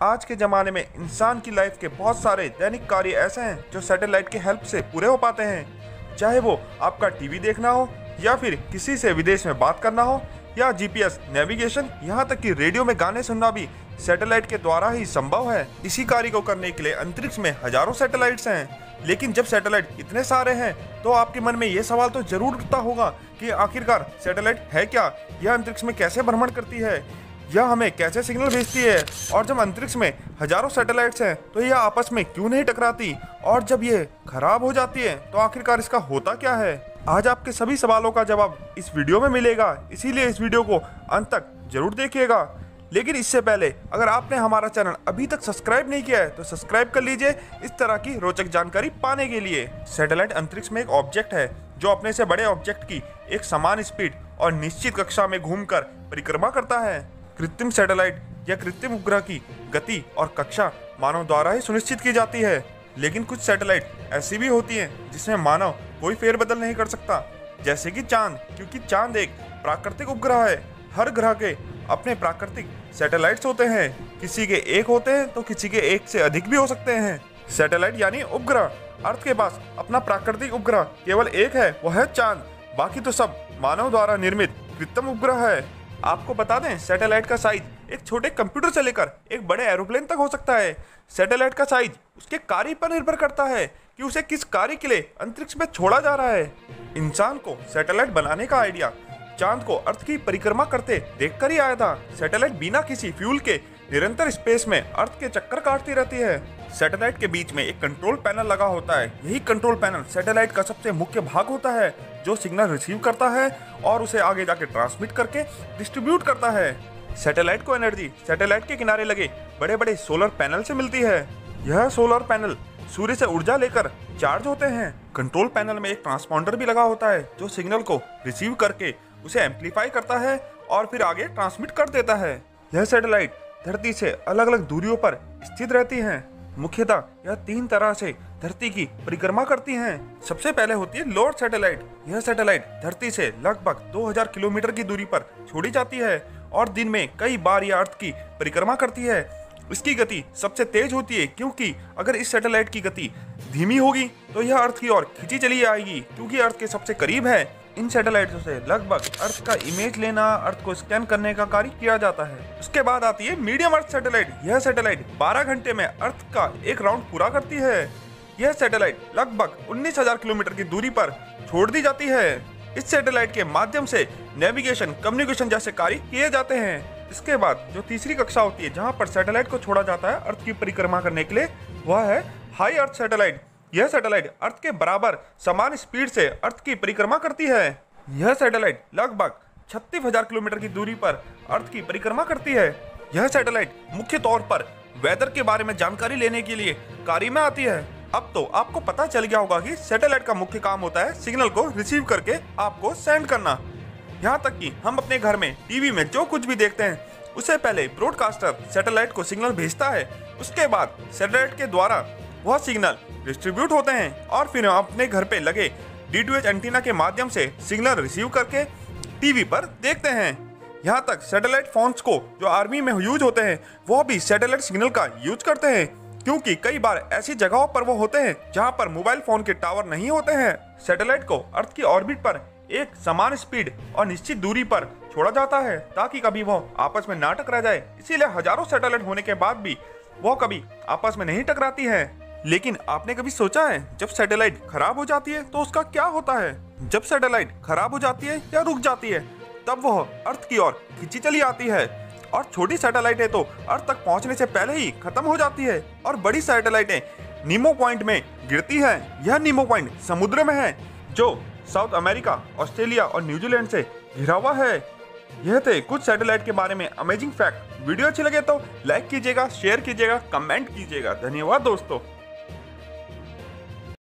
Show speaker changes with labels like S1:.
S1: आज के ज़माने में इंसान की लाइफ के बहुत सारे दैनिक कार्य ऐसे हैं जो सैटेलाइट की हेल्प से पूरे हो पाते हैं। चाहे वो आपका टीवी देखना हो या फिर किसी से विदेश में बात करना हो या जीपीएस नेविगेशन, यहाँ तक कि रेडियो में गाने सुनना भी सैटेलाइट के द्वारा ही संभव है। इसी कार्य को करने के लिए अंतरिक्ष में हजारों सैटेलाइट्स हैं। लेकिन जब सैटेलाइट इतने सारे हैं तो आपके मन में ये सवाल तो जरूर उठता होगा कि आखिरकार सैटेलाइट है क्या, यह अंतरिक्ष में कैसे भ्रमण करती है, यह हमें कैसे सिग्नल भेजती है, और जब अंतरिक्ष में हजारों सैटेलाइट्स हैं तो यह आपस में क्यों नहीं टकराती, और जब ये खराब हो जाती है तो आखिरकार इसका होता क्या है। आज आपके सभी सवालों का जवाब इस वीडियो में मिलेगा, इसीलिए इस वीडियो को अंत तक जरूर देखिएगा। लेकिन इससे पहले अगर आपने हमारा चैनल अभी तक सब्सक्राइब नहीं किया है तो सब्सक्राइब कर लीजिए इस तरह की रोचक जानकारी पाने के लिए। सैटेलाइट अंतरिक्ष में एक ऑब्जेक्ट है जो अपने से बड़े ऑब्जेक्ट की एक समान स्पीड और निश्चित कक्षा में घूमकर परिक्रमा करता है। कृत्रिम सैटेलाइट या कृत्रिम उपग्रह की गति और कक्षा मानव द्वारा ही सुनिश्चित की जाती है, लेकिन कुछ सैटेलाइट ऐसी भी होती हैं जिसमें मानव कोई फेरबदल नहीं कर सकता, जैसे कि चांद, क्योंकि चांद एक प्राकृतिक उपग्रह है। हर ग्रह के अपने प्राकृतिक सैटेलाइट्स होते हैं, किसी के एक होते हैं तो किसी के एक से अधिक भी हो सकते हैं। सैटेलाइट यानी उपग्रह। अर्थ के पास अपना प्राकृतिक उपग्रह केवल एक है, वो है चांद। बाकी तो सब मानव द्वारा निर्मित कृत्रिम उपग्रह है। आपको बता दें, सैटेलाइट का साइज एक छोटे कंप्यूटर से लेकर एक बड़े एरोप्लेन तक हो सकता है। सैटेलाइट का साइज उसके कार्य पर निर्भर करता है कि उसे किस कार्य के लिए अंतरिक्ष में छोड़ा जा रहा है। इंसान को सैटेलाइट बनाने का आइडिया चांद को अर्थ की परिक्रमा करते देखकर ही आया था। सैटेलाइट बिना किसी फ्यूल के निरंतर स्पेस में अर्थ के चक्कर काटती रहती है। सैटेलाइट के बीच में एक कंट्रोल पैनल लगा होता है। यही कंट्रोल पैनल सैटेलाइट का सबसे मुख्य भाग होता है, जो सिग्नल रिसीव करता है और उसे आगे जाके ट्रांसमिट करके डिस्ट्रीब्यूट करता है। सैटेलाइट को एनर्जी सैटेलाइट के किनारे लगे बड़े बड़े सोलर पैनल से मिलती है। यह सोलर पैनल सूर्य से ऊर्जा लेकर चार्ज होते हैं। कंट्रोल पैनल में एक ट्रांसपॉन्डर भी लगा होता है जो सिग्नल को रिसीव करके उसे एम्पलीफाई करता है और फिर आगे ट्रांसमिट कर देता है। यह सैटेलाइट धरती से अलग अलग दूरियों पर स्थित रहती हैं। मुख्यतः यह 3 तरह से धरती की परिक्रमा करती हैं। सबसे पहले होती है लोड सैटेलाइट। यह सैटेलाइट धरती से लगभग 2000 किलोमीटर की दूरी पर छोड़ी जाती है और दिन में कई बार यह अर्थ की परिक्रमा करती है। इसकी गति सबसे तेज होती है, क्योंकि अगर इस सैटेलाइट की गति धीमी होगी तो यह अर्थ की ओर खींची चली आएगी, क्योंकि अर्थ के सबसे करीब है। इन सैटेलाइटों से लगभग अर्थ का इमेज लेना, अर्थ को स्कैन करने का कार्य किया जाता है। उसके बाद आती है मीडियम अर्थ सैटेलाइट। यह सैटेलाइट 12 घंटे में अर्थ का एक राउंड पूरा करती है। यह सैटेलाइट लगभग 19,000 किलोमीटर की दूरी पर छोड़ दी जाती है। इस सैटेलाइट के माध्यम से नेविगेशन, कम्युनिकेशन जैसे कार्य किए जाते हैं। इसके बाद जो तीसरी कक्षा होती है जहाँ पर सैटेलाइट को छोड़ा जाता है अर्थ की परिक्रमा करने के लिए, वह है हाई अर्थ सैटेलाइट। यह सैटेलाइट अर्थ के बराबर समान स्पीड से अर्थ की परिक्रमा करती है। यह सैटेलाइट लगभग 36,000 किलोमीटर की दूरी पर अर्थ की परिक्रमा करती है। यह सैटेलाइट मुख्य तौर पर वेदर के बारे में जानकारी लेने के लिए कार्य में आती है। अब तो आपको पता चल गया होगा कि सैटेलाइट का मुख्य काम होता है सिग्नल को रिसीव करके आपको सेंड करना। यहाँ तक कि हम अपने घर में टीवी में जो कुछ भी देखते हैं उससे पहले ब्रॉडकास्टर सैटेलाइट को सिग्नल भेजता है। उसके बाद सैटेलाइट के द्वारा वह सिग्नल डिस्ट्रीब्यूट होते हैं और फिर हम अपने घर पे लगे D2H एंटीना के माध्यम से सिग्नल रिसीव करके टीवी पर देखते हैं। यहाँ तक सैटेलाइट फोन्स को जो आर्मी में यूज होते हैं वो भी सैटेलाइट सिग्नल का यूज करते हैं, क्योंकि कई बार ऐसी जगहों पर वो होते हैं जहाँ पर मोबाइल फोन के टावर नहीं होते हैं। सैटेलाइट को अर्थ की ऑर्बिट पर एक समान स्पीड और निश्चित दूरी पर छोड़ा जाता है ताकि कभी वो आपस में ना टकरा जाए। इसीलिए हजारों सैटेलाइट होने के बाद भी वो कभी आपस में नहीं टकराती है। लेकिन आपने कभी सोचा है जब सैटेलाइट खराब हो जाती है तो उसका क्या होता है? जब सैटेलाइट खराब हो जाती है या रुक जाती है तब वह अर्थ की ओर खींची चली आती है, और छोटी सैटेलाइटें तो अर्थ तक पहुंचने से पहले ही खत्म हो जाती है और बड़ी सैटेलाइटें नीमो पॉइंट में गिरती हैं। यह नीमो पॉइंट समुद्र में है जो साउथ अमेरिका, ऑस्ट्रेलिया और न्यूजीलैंड से घिरा हुआ है। यह थे कुछ सैटेलाइट के बारे में अमेजिंग फैक्ट। वीडियो अच्छी लगे तो लाइक कीजिएगा, शेयर कीजिएगा, कमेंट कीजिएगा। धन्यवाद दोस्तों।